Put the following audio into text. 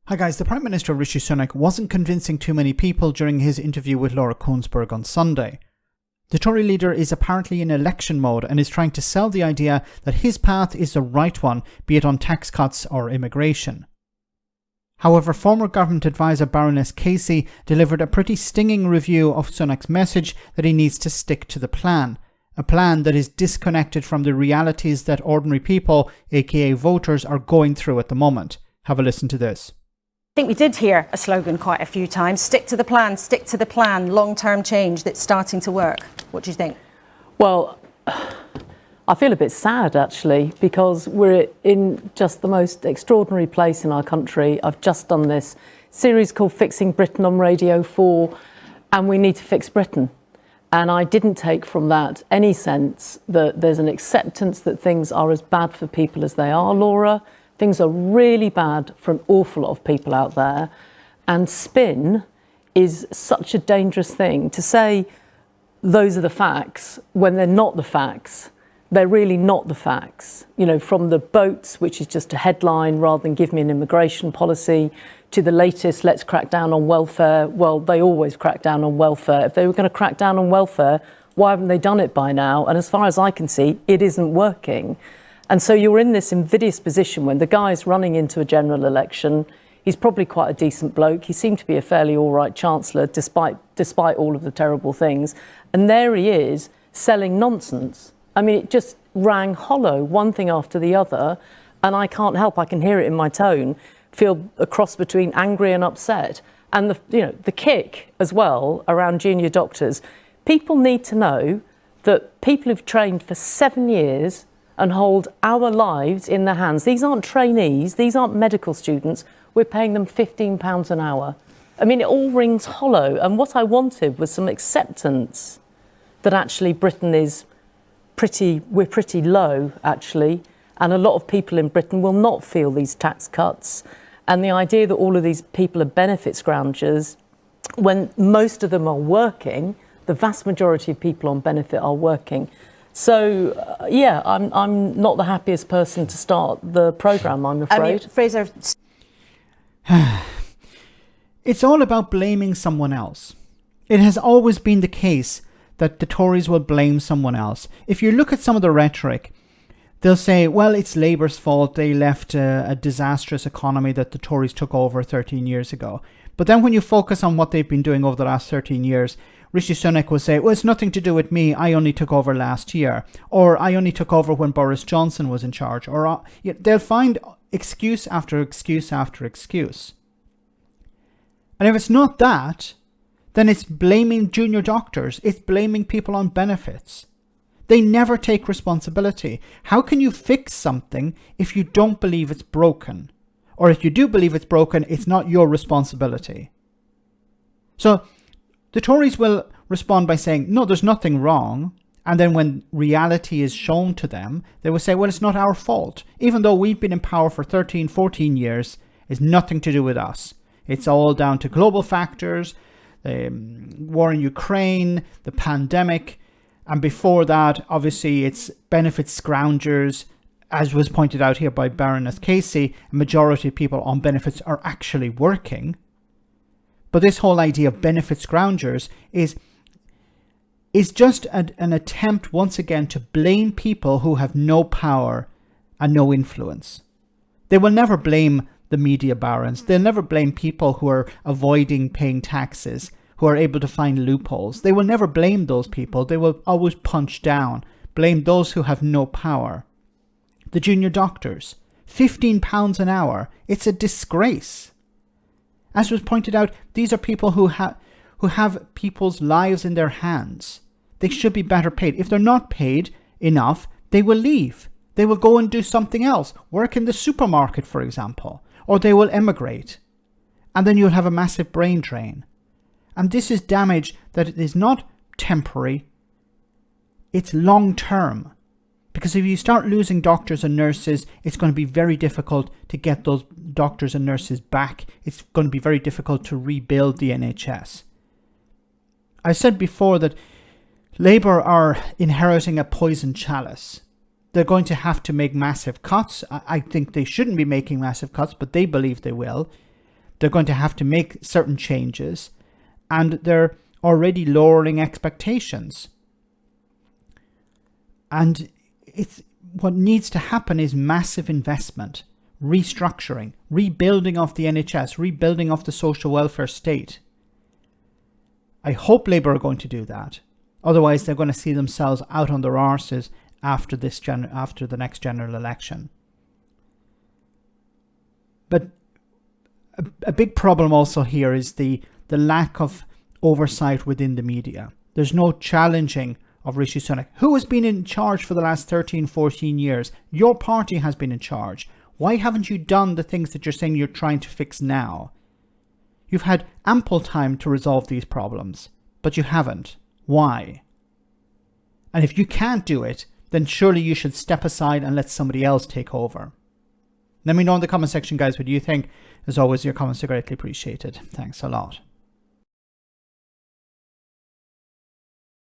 Hi guys, the Prime Minister Rishi Sunak wasn't convincing too many people during his interview with Laura Kuenssberg on Sunday. The Tory leader is apparently in election mode and is trying to sell the idea that his path is the right one, be it on tax cuts or immigration. However, former government advisor Baroness Casey delivered a pretty stinging review of Sunak's message that he needs to stick to the plan, a plan that is disconnected from the realities that ordinary people, aka voters, are going through at the moment. Have a listen to this. I think we did hear a slogan quite a few times, stick to the plan, long-term change that's starting to work. What do you think? Well, I feel a bit sad actually, because we're in just the most extraordinary place in our country. I've just done this series called Fixing Britain on Radio 4, and we need to fix Britain. And I didn't take from that any sense that there's an acceptance that things are as bad for people as they are, Laura. Things are really bad for an awful lot of people out there. And spin is such a dangerous thing. To say those are the facts when they're not the facts. They're really not the facts. You know, from the boats, which is just a headline rather than give me an immigration policy, to the latest, let's crack down on welfare. Well, they always crack down on welfare. If they were going to crack down on welfare, why haven't they done it by now? And as far as I can see, it isn't working. And so you're in this invidious position when the guy's running into a general election. He's probably quite a decent bloke. He seemed to be a fairly all right chancellor, despite all of the terrible things. And there he is selling nonsense. I mean, it just rang hollow, one thing after the other. And I can't help, I can hear it in my tone, feel a cross between angry and upset. And the kick as well around junior doctors. People need to know that people who've trained for 7 years and hold our lives in their hands. These aren't trainees, these aren't medical students. We're paying them £15 an hour. I mean, it all rings hollow. And what I wanted was some acceptance that actually Britain is we're pretty low, actually. And a lot of people in Britain will not feel these tax cuts. And the idea that all of these people are benefit scroungers, when most of them are working, the vast majority of people on benefit are working. So, yeah, I'm not the happiest person to start the programme, I'm afraid. I mean, Fraser. It's all about blaming someone else. It has always been the case that the Tories will blame someone else. If you look at some of the rhetoric, they'll say, well, it's Labour's fault. They left a disastrous economy that the Tories took over 13 years ago. But then when you focus on what they've been doing over the last 13 years, Rishi Sunak will say, well, it's nothing to do with me. I only took over last year. Or I only took over when Boris Johnson was in charge. Or they'll find excuse after excuse after excuse. And if it's not that, then it's blaming junior doctors. It's blaming people on benefits. They never take responsibility. How can you fix something if you don't believe it's broken? Or if you do believe it's broken, it's not your responsibility. So the Tories will respond by saying, no, there's nothing wrong. And then when reality is shown to them, they will say, well, it's not our fault. Even though we've been in power for 13, 14 years, it's nothing to do with us. It's all down to global factors, the war in Ukraine, the pandemic. And before that, obviously, it's benefit scroungers. As was pointed out here by Baroness Casey, a majority of people on benefits are actually working. But this whole idea of benefit scroungers is just an attempt once again to blame people who have no power and no influence. They will never blame the media barons. They'll never blame people who are avoiding paying taxes, who are able to find loopholes. They will never blame those people. They will always punch down, blame those who have no power. The junior doctors, £15 an hour. It's a disgrace. As was pointed out, these are people who have people's lives in their hands. They should be better paid. If they're not paid enough, they will leave. They will go and do something else, work in the supermarket, for example, or they will emigrate. And then you'll have a massive brain drain. And this is damage that is not temporary, it's long term. Because if you start losing doctors and nurses, it's going to be very difficult to get those doctors and nurses back. It's going to be very difficult to rebuild the NHS. I said before that Labour are inheriting a poison chalice. They're going to have to make massive cuts. I think they shouldn't be making massive cuts, but they believe they will. They're going to have to make certain changes, and they're already lowering expectations. And what needs to happen is massive investment, restructuring, rebuilding of the NHS, rebuilding of the social welfare state. I hope Labour are going to do that. Otherwise, they're going to see themselves out on their arses after the next general election. But a big problem also here is the lack of oversight within the media. There's no challenging of Rishi Sunak, who has been in charge for the last 13, 14 years. Your party has been in charge. Why haven't you done the things that you're saying you're trying to fix now? You've had ample time to resolve these problems, but you haven't. Why? And if you can't do it, then surely you should step aside and let somebody else take over. Let me know in the comment section, guys, what you think. As always, your comments are greatly appreciated. Thanks a lot.